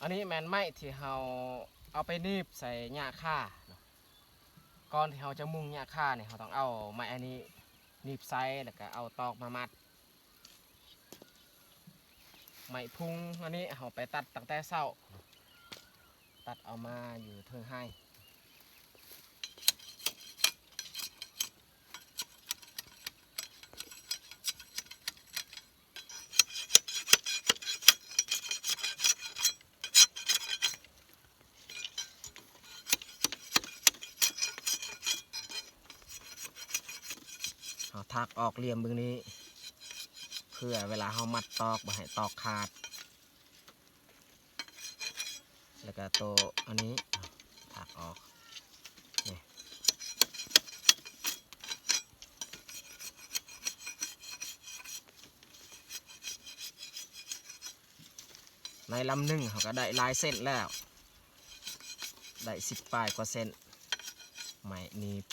นนี้แมนไม้ที่เราเอาไปนีบใส่หญ้าค่าก่อนที่เราจะมุ่งหญ้าค่าเนี่ยเราต้องเอาไม้อันนี้นีบไซแล้วก็เอาตอกมามัดไม้พุงอันนี้เราไปตัดตั้งแต่เช้าตัดเอามาอยู่เทิงให้เราทักออกเหลี่ยมบึงนี้เพื่อเวลาเรามัดตอกบ่ให้ตอกขาดแล้วก็ตัวอันนี้ถักออกนี่ในลำหนึ่งเขาก็ได้ลายเส้นแล้วได้10 ปลายกว่าเส้นไหมนีบ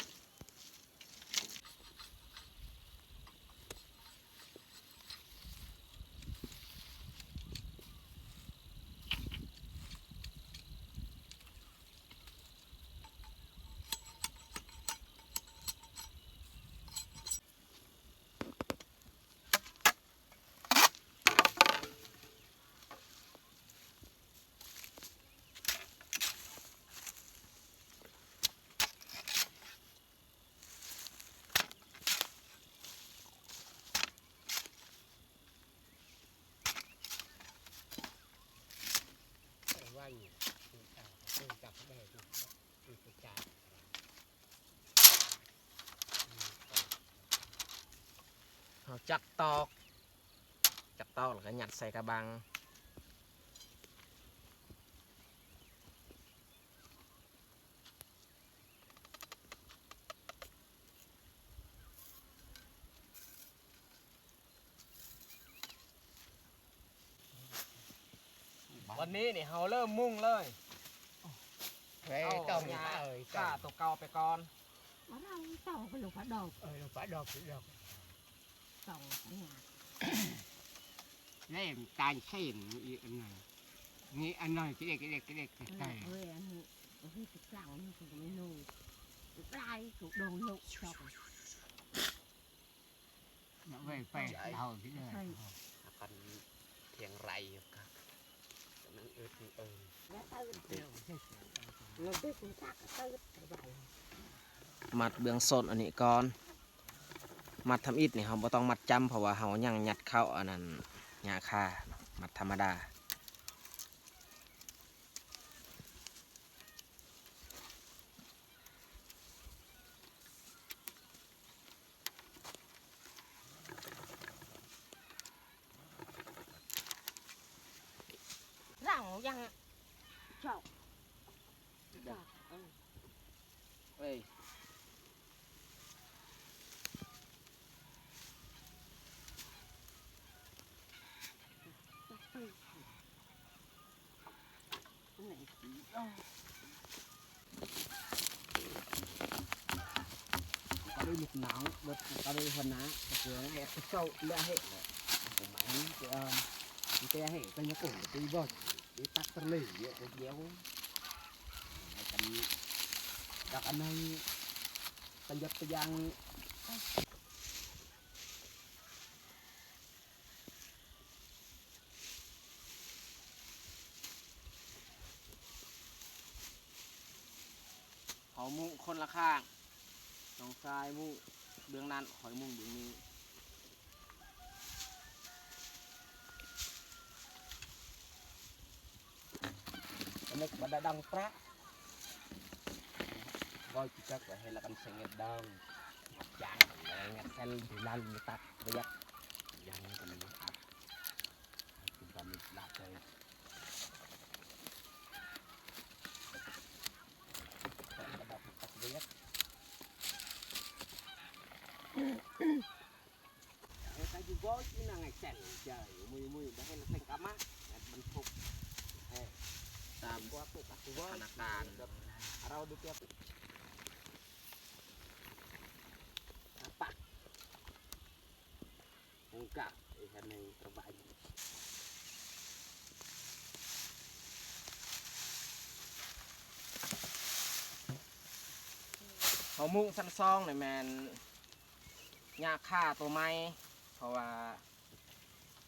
เขาจักตอกแล้วก็ยัดใส่กระบังวันนี้นี่เขาเริ่มมุ่งเลยเอาฆ่าตัวเก่าไปก่อนเราต่อไปลูกฝาดอกลูกฝาดอกต่อขนาดเล่มตาลเส้นอีกอันหนึ่งนี่อันหน่อยกิเล็กใช่เฮ้ยอันนี้ที่ติดหลังนี่คือไม่รู้ปลายถูกโดนลูกชอบเว้ยไปเอาที่เลยกันเทียงไรอยู่ครับนั่งมัดเบื้องส้นอันนี้ก่อนมัดทำอิฐนี่เขาบ่ต้องมัดจำเพราะว่าเขายังยัดเข้าอันนั้นหญ้าค่ามัดธรรมดาหลังยังชอบเอ้ยcó đi một nắng bớt có đi phần ná cái này cái sâu lẽ hệ của máy cái hệ cái nhá cổ tí vợt đi tắt tắt lì cái déo cái đặc anh này cái giật cái giangเขามุ่งคนละข้างน้องชายมุ่งเบื้องนั้นหอยมุ่งเบื้องนี้อันนี้มันได้ดังพระก็จะก็ให้ละกันเสียงดังจางอะไรเงี้ยเส้นที่ลั่นตัดระยะยังกันเลยครับคุณทำหลักเลยcái gì gói chỉ là ngày sẹn trời mùi đã hay là thành cá mátมันถูกตามธนาคารเราดูเตี้ยปักองค์กะไอ้คันนี้สบาย เขามุ่งสั้นซองเนี่ยแมนหญ้าค่าตัวไม้เพราะว่า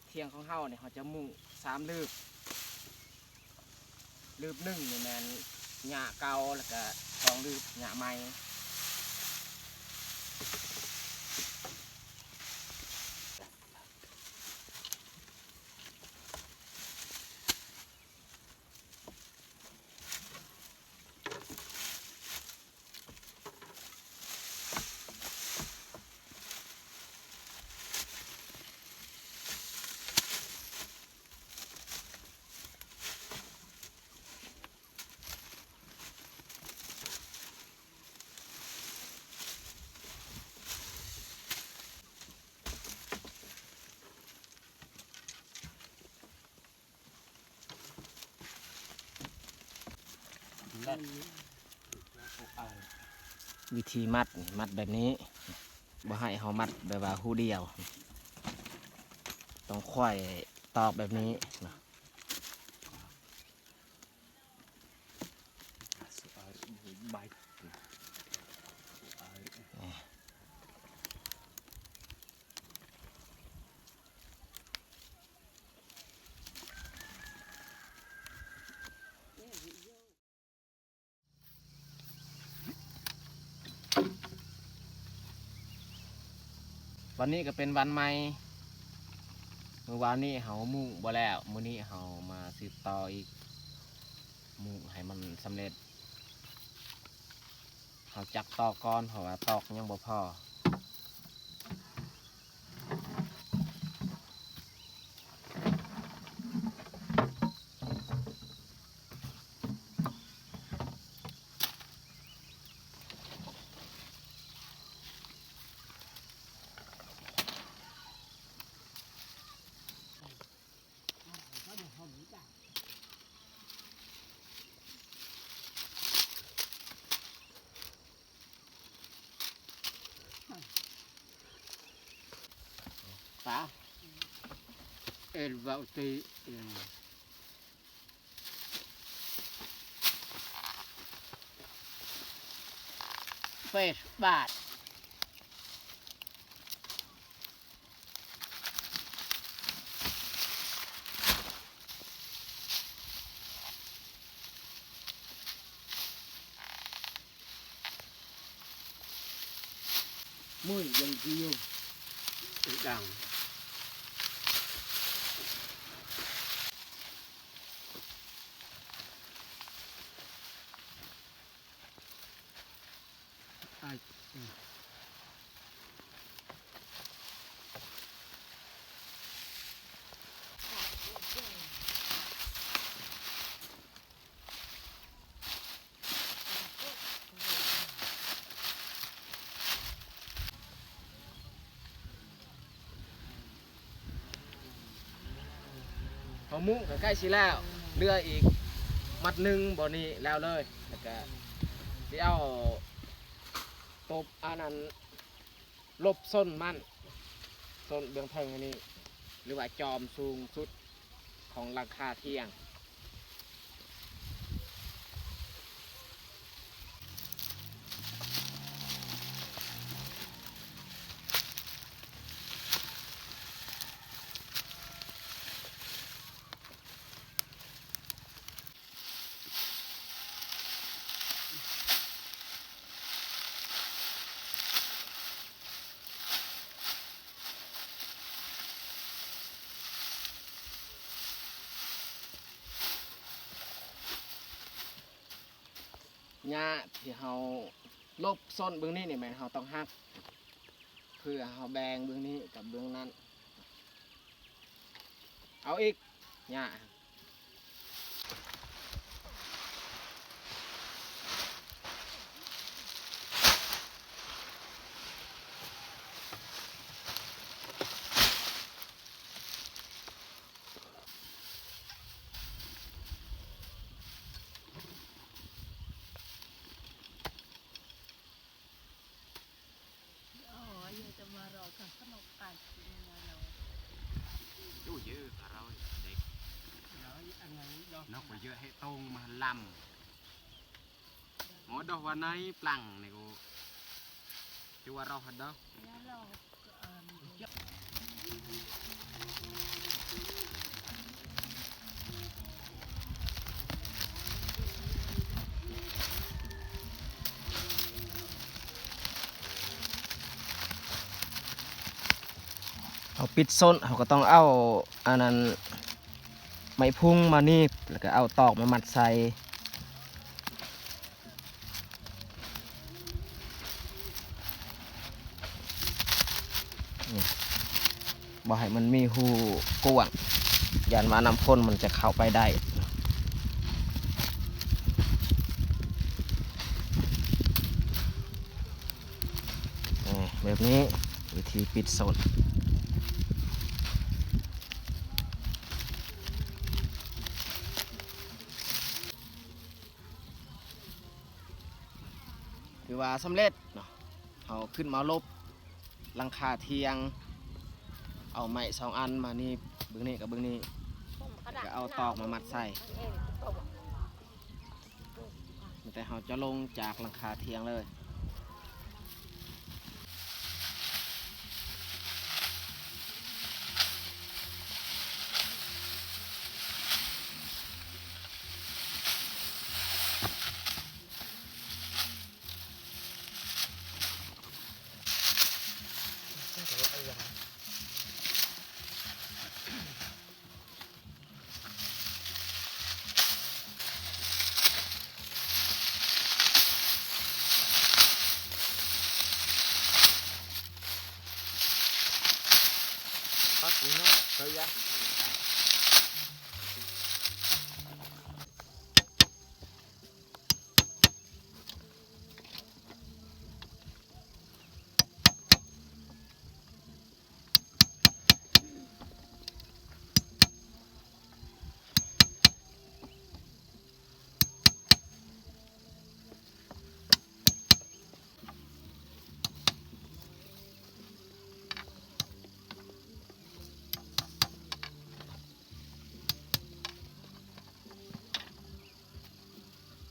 เทียงของเฮาเนี่ยเขาจะมุ่ง3ลืบลืบหนึ่งเนี่ยแมนหญ้าเก่าแล้วก็2ลืบหญ้าใหม่วิธีมัดนี่มัดแบบนี้บ่ให้เขามัดแบบว่าหูเดียวต้องค่อยตอกแบบนี้นะ วันนี้ก็เป็นวันใหม่เมื่อวานนี้เขามุ่งบ่แล้วมื้อนี้เขามาสืบต่ออีกมุ่งให้มันสำเร็จเขาจักตอกก่อนเพราะว่าตอกยังบ่พอปะเอ็ดว่าตีเฟสบาทมือยังเดียวดังเขามุ่งก็ใกล้สิแล้วเรืออีกมัดหนึ่งบ่อนี้แล้วเลยแล้วก็ที่เอาตบอันนั้นลบส้นมันส้นเบื้องเทิงอันนี้หรือว่าจอมสูงสุดของหลังคาเที่ยงหญ้าที่เราลบส้นเบื้องนี้นี่แม่นเราต้องหักเพื่อเราแบ่งเบื้องนี้กับเบื้องนั้นเอาอีกหญ้าดูเยอะเราเด็กนกไปเยอะให้ตรงมาลำหมอดอกวันไหนปลังนี่กู คือว่าเราหัดเนาะ แล้วเราเอาปิดส้นเขาก็ต้องเอาอันนั้นไม้พุ่งมานี่แล้วก็เอาตอกมามัดใส่บ่ให้มันมีหูกว้างยันว่าน้ำพ่นมันจะเข้าไปได้แบบนี้วิธีปิดส้นถือว่าสำเร็จเนาะเอาขึ้นมาลบหลังคาเทียงเอาไม้2 อันมานี่เบื้องนี้กับเบื้องนี้ก็เอาตอกมามัดใส่แต่เราจะลงจากหลังคาเทียงเลยปักกูเนาะเฮ้ยะ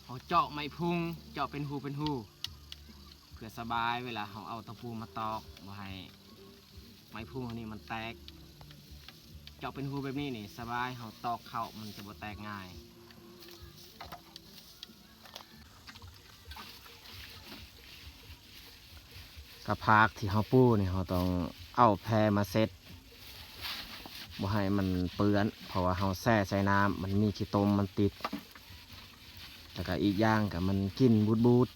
เขาเจาะไม้พุงเจาะเป็นหูเพื่อสบายเวลาเขาเอาตะปูมาตอกบ่ให้ไม้พุงอันนี้มันแตกเจาะเป็นหูแบบนี้นี่สบายเขาตอกเข้ามันจะบ่แตกง่ายกระพากที่เขาปูนี่เขาต้องเอาแพรมาเซ็ตบ่ให้มันเปื้อนเพราะว่าเขาแช่ใส่น้ำมันมีขี้ตมมันติดแล้วก็อีกอย่างกับมันกินบูด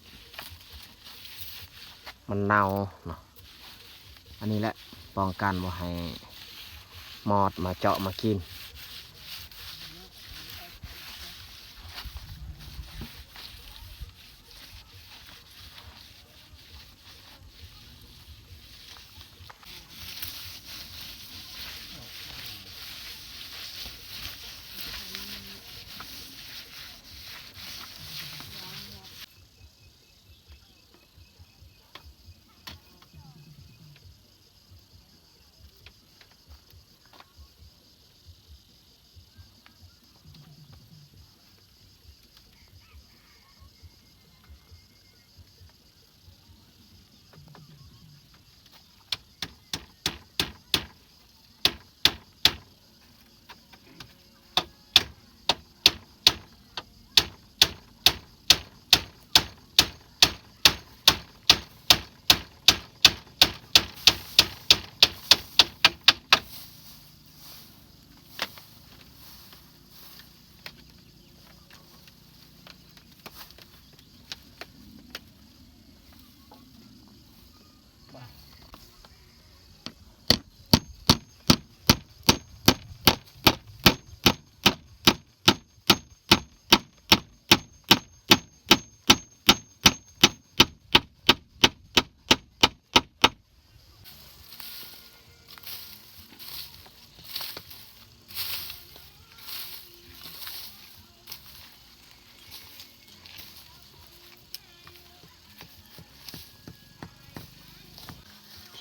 มันเน่าเนาะอันนี้แหละป้องกันบ่ให้มอดมาเจาะมากิน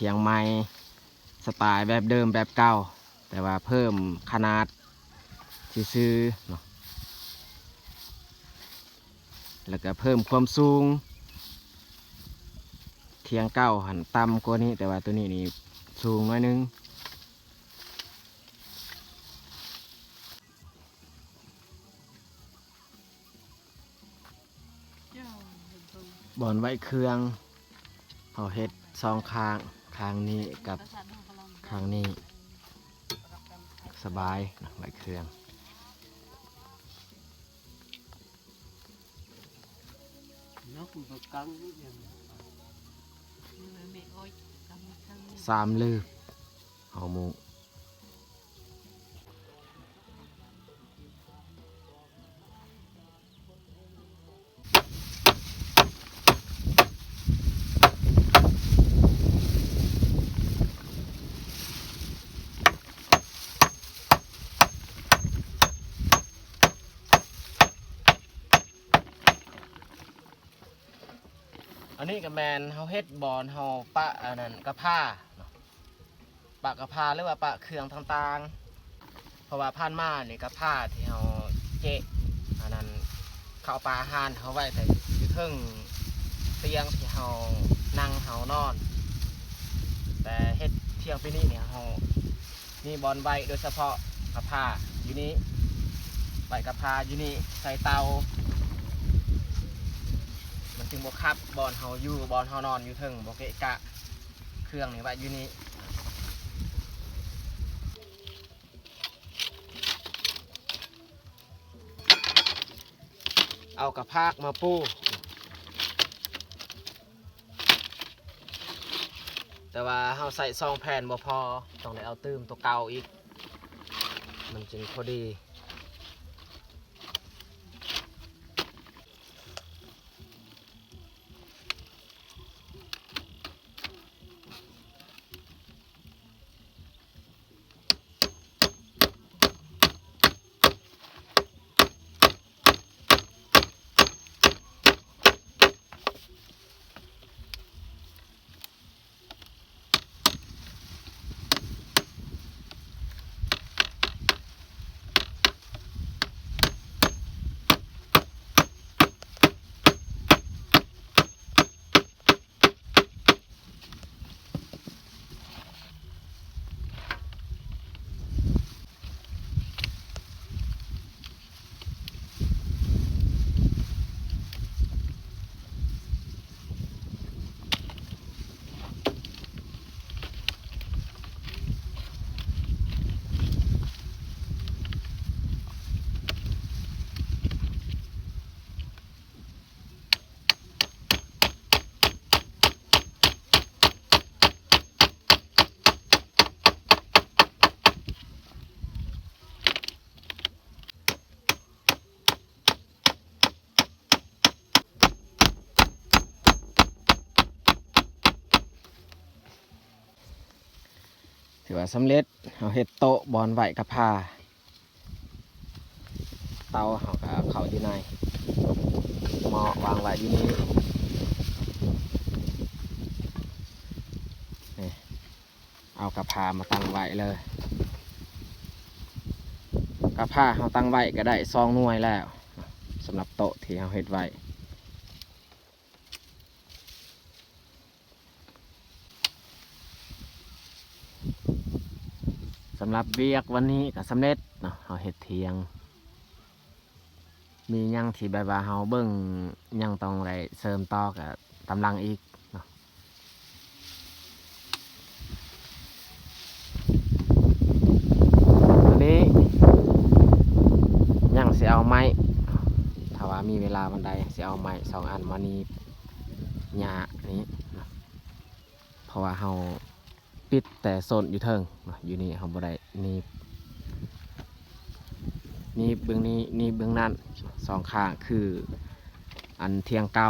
เถียงไม้สไตล์แบบเดิมแบบเก่าแต่ว่าเพิ่มขนาดซื้อๆเนาะแล้วก็เพิ่มความสูง ทียงเก้าหันต่ำกว่านี้แต่ว่าตัวนี้นี่สูงหน่อยนึงบอนไว้เครื่องเอาเฮ็ดสองข้างข้างนี้กับข้างนี้สบายนะไว้เครื่องสามลือเอาหมูอันนี้กับแมนเฮาเฮ็ดบอนเฮาปะอันนั้นกระผ้าปะกระผ้าหรือว่าปะเครื่องต่างๆเพราะว่าผ่านมานี่กระผ้าที่เฮาเจ๊อันนั้นเข้าปลาอาหารเฮาไว้แต่อยู่เทิงเตียงที่เฮานั่งเฮานอนแต่เฮ็ดเที่ยงปีนี้เนี่ยเฮานี่บอนใบโดยเฉพาะกระผ้าอยู่นี้ใบกระผ้าอยู่นี่ใส่เตามันจึงบ่คับบอนเฮาอยู่บอนเฮานอนอยู่เทิงบ่เกะกะเครื่องนี่ไว้อยู่นี่เอากระพากมาปูแต่ว่าเฮาใส่ซองแผ่นบ่พอต้องได้เอาตื้มตัวเก่าอีกมันจึงพอดีถือว่าสำเร็จเอาเฮ็ดโต๊ะบอนไหวกระพาเตาเขาก็เขาอยู่ในหม้อวางไว้อยู่นี้นี่เอากระพามาตั้งไว้เลยกระพาเขาตั้งไว้ก็ได้2 หน่วยแล้วสำหรับโต๊ะที่เขาเฮ็ดไว้สำหรับเวียกวันนี้ก็สำเร็จเนาะเราเฮ็ดเทียงมียังที่แบบว่าเฮาเบิ่งยังต้องได้เสริมต่อกับกำลังอีกเนาะตัวนี้ยังสิเอาไม้ถ้าว่ามีเวลาวันใดสิเอาไม้2 อันมานีบหญ้านี้เนาะเพราะว่าเฮาปิดแต่โซนอยู่เทิงอยู่นี่เขาบ่ได้นี่เบื้องนี้นี่เบื้องนั้น2 ข้างคืออันเทียงเก่า